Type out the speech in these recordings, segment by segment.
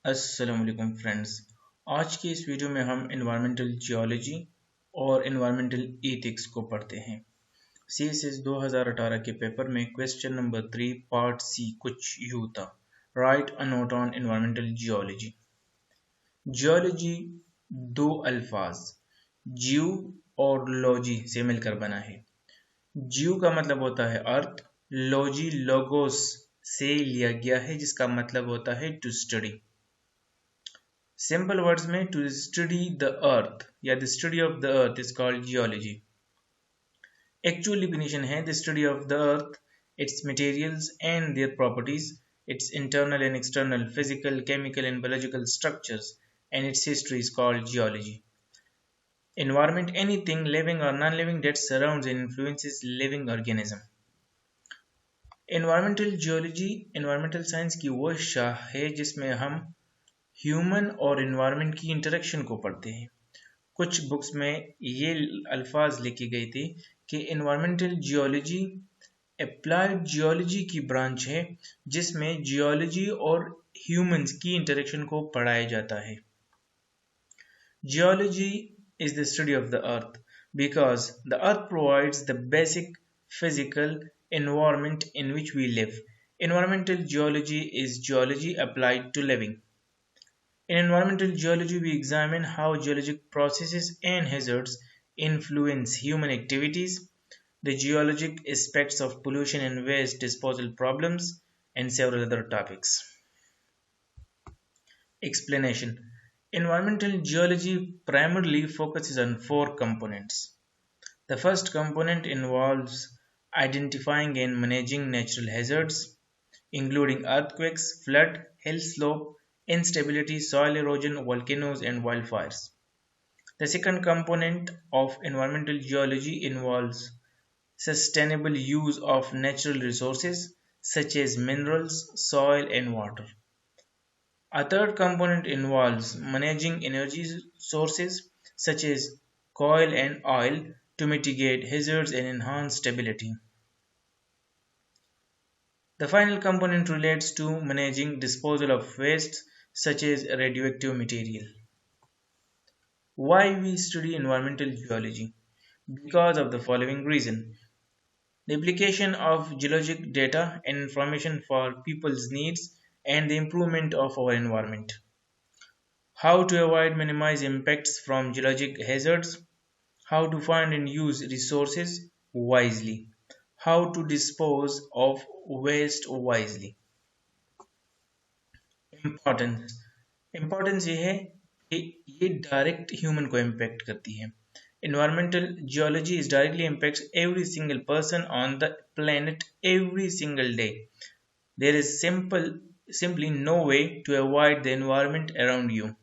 अस्सलाम वालेकुम फ्रेंड्स। आज की इस वीडियो में हम इन्वायरमेंटल जियोलॉजी और इन्वायरमेंटल एथिक्स को पढ़ते हैं। CSS 2018 के पेपर में क्वेश्चन नंबर 3 पार्ट सी कुछ यूं था, right a note on environmental geology. Geology दो अल्फाज जियो और लॉजी से मिलकर बना है। जियो का मतलब होता है अर्थ, लॉजी लोगोस से लिया गया है जिसका मतलब होता है टू स्टडी। सिंपल वर्ड्स में टू स्टडी द अर्थ या the study of the earth is called geology. Actual definition है the study of the earth, its materials and their properties, its internal and external physical, chemical and biological structures, and its history is called geology. Environment, anything living or non-living that surrounds and influences living organism. Environmental geology environmental science की वो शाख है जिसमें हम human और environment की interaction को पढ़ते हैं। कुछ बुक्स में ये अल्फाज लिखे गए थे कि एनवायरमेंटल जियोलॉजी अप्लाइड जियोलॉजी की ब्रांच है जिसमें जियोलॉजी और ह्यूमंस की इंटरेक्शन को पढ़ाया जाता है। Geology is the study of the earth because the earth provides the basic physical environment in which we live. Environmental geology is geology applied to living. In environmental geology, we examine how geologic processes and hazards influence human activities, the geologic aspects of pollution and waste disposal problems, and several other topics. Explanation. Environmental geology primarily focuses on four components. The first component involves identifying and managing natural hazards, including earthquakes, flood, hill slope, instability, soil erosion, volcanoes, and wildfires. The second component of environmental geology involves sustainable use of natural resources such as minerals, soil, and water. A third component involves managing energy sources such as coal and oil to mitigate hazards and enhance stability. The final component relates to managing disposal of waste such as radioactive material. Why we study environmental geology? Because of the following reason. The application of geologic data and information for people's needs and the improvement of our environment. How to avoid minimize impacts from geologic hazards. How to find and use resources wisely. How to dispose of waste wisely. Importance ये है कि ये direct human को impact करती है। Environmental geology is directly impacts every single person on the planet every single day. There is simply no way to avoid the environment around you.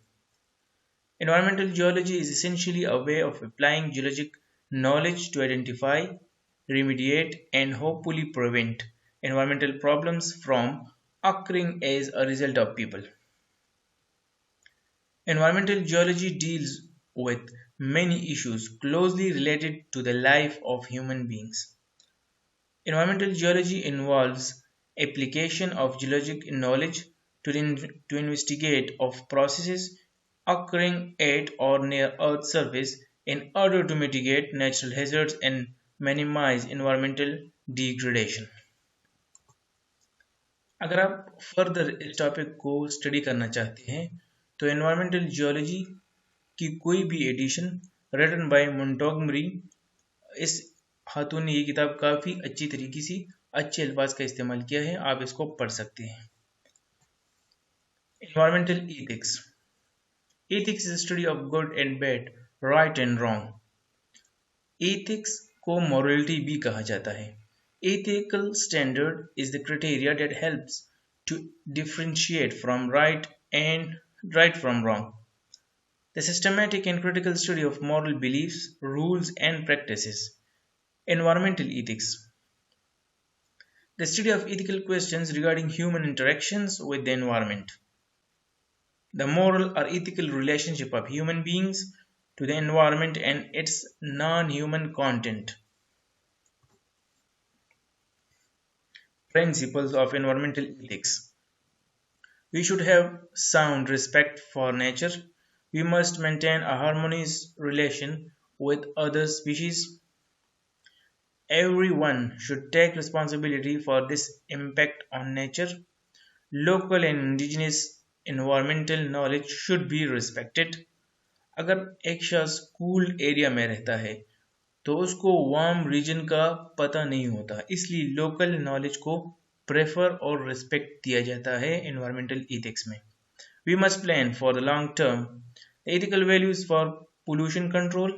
Environmental geology is essentially a way of applying geologic knowledge to identify, remediate, and hopefully prevent environmental problems from occurring as a result of people. Environmental geology deals with many issues closely related to the life of human beings. Environmental geology involves application of geologic knowledge to investigate of processes occurring at or near Earth's surface in order to mitigate natural hazards and minimize environmental degradation. अगर आप further इस topic को study करना चाहते हैं तो environmental geology की कोई भी एडिशन रिटन बाय मोंटोगमरी, इस खातून ने ये किताब काफ़ी अच्छी तरीके से अच्छे अल्फाज का इस्तेमाल किया है, आप इसको पढ़ सकते हैं। Environmental ethics is study of good and bad, right and wrong. Ethics को मॉरलिटी भी कहा जाता है। Ethical standard is the criteria that helps to differentiate from right from wrong. The systematic and critical study of moral beliefs, rules and practices. Environmental ethics. The study of ethical questions regarding human interactions with the environment. The moral or ethical relationship of human beings to the environment and its non-human content. Principles of environmental ethics. We should have sound respect for nature. We must maintain a harmonious relation with other species. Everyone should take responsibility for this impact on nature. Local and indigenous environmental knowledge should be respected. अगर एक शख्स cooled area में रहता है तो उसको warm reason का पता नहीं होता, इसलिए लोकल नॉलेज को प्रेफर और रिस्पेक्ट दिया जाता है एनवायरमेंटल एथिक्स में. We must plan for the long term. Ethical values for pollution control.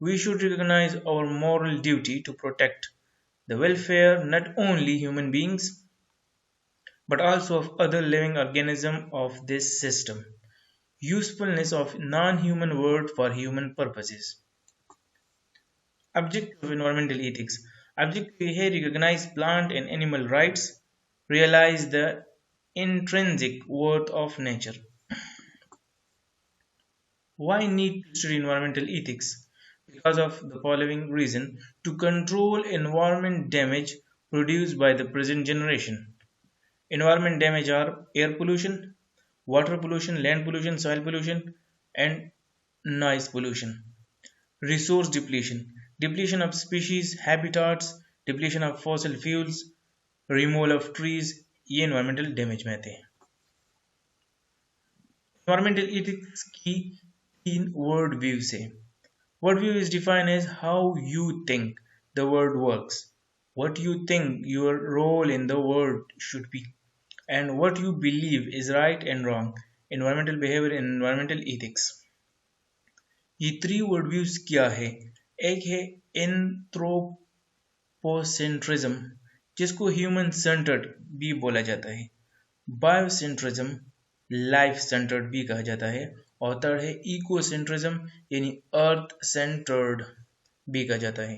We should recognize our moral duty to protect the welfare not only human beings but also of other living organisms of this system. Usefulness of non-human world for human purposes. Objective of environmental ethics. Objective here recognize plant and animal rights, realize the intrinsic worth of nature. Why need to study environmental ethics? Because of the following reason: to control environment damage produced by the present generation. Environment damage are air pollution, water pollution, land pollution, soil pollution, and noise pollution. Resource depletion, depletion of species, habitats, depletion of fossil fuels, removal of trees, ये environmental damage में आते हैं. Environmental ethics की तीन word view से. World view is defined as how you think the world works, what you think your role in the world should be, and what you believe is right and wrong. Environmental behavior and environmental ethics. ये three word views क्या है? एक है anthropocentrism, जिसको human centred भी बोला जाता है. बायोसेंट्रिज्म, लाइफ सेंटर्ड भी कहा जाता है. और थर्ड है इकोसेंट्रिज्म, यानी अर्थ सेंटर्ड भी कहा जाता है.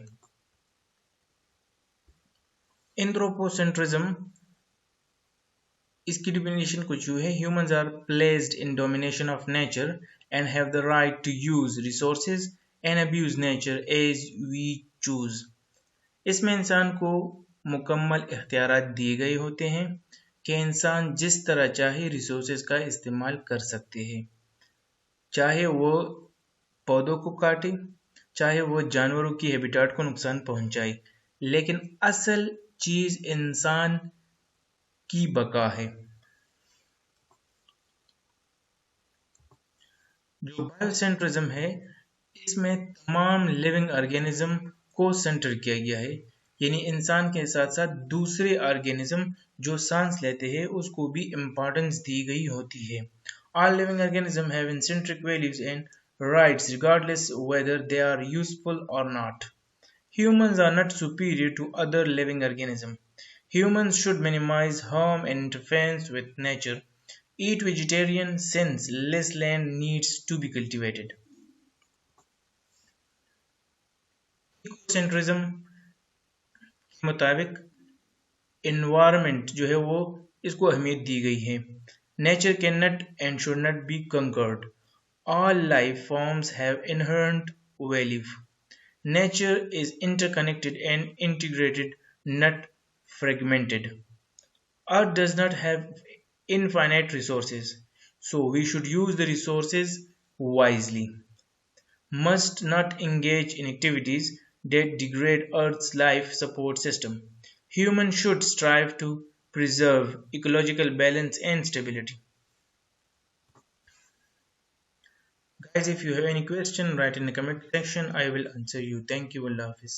एंथ्रोपोसेंट्रिज्म, इसकी डिफिनेशन कुछ यूं है: humans are placed in domination of nature and have the right to use resources and abuse nature as we choose. इसमें इंसान को मुकम्मल इख्तियारात दिए गए होते हैं कि इंसान जिस तरह चाहे रिसोर्सेज का इस्तेमाल कर सकते हैं, चाहे वो पौधों को काटे, चाहे वो जानवरों की हैबिटाट को नुकसान पहुंचाए, लेकिन असल चीज इंसान की बका है. जो बायोसेंट्रिज्म है, इसमें तमाम लिविंग ऑर्गेनिज्म को सेंटर किया गया है, यानी इंसान के साथ साथ दूसरे ऑर्गेनिज्म जो सांस लेते हैं उसको भी इम्पोर्टेंस दी गई होती है. All living organisms have intrinsic values and rights regardless whether they are useful or not. Humans are not superior to other living organisms. Humans should minimize harm and interference with nature. Eat vegetarian since less land needs to be cultivated. इकोसेंट्रिज्म के मुताबिक environment जो है वो इसको अहमियत दी गई है. Nature can not and should not be conquered. All life forms have inherent value. Nature is interconnected and integrated, not fragmented. Earth does not have infinite resources, so we should use the resources wisely. Must not engage in activities that degrade Earth's life support system. Humans should strive to preserve ecological balance and stability. Guys, if you have any question, write in the comment section. I will answer you. Thank you. Allah Hafiz.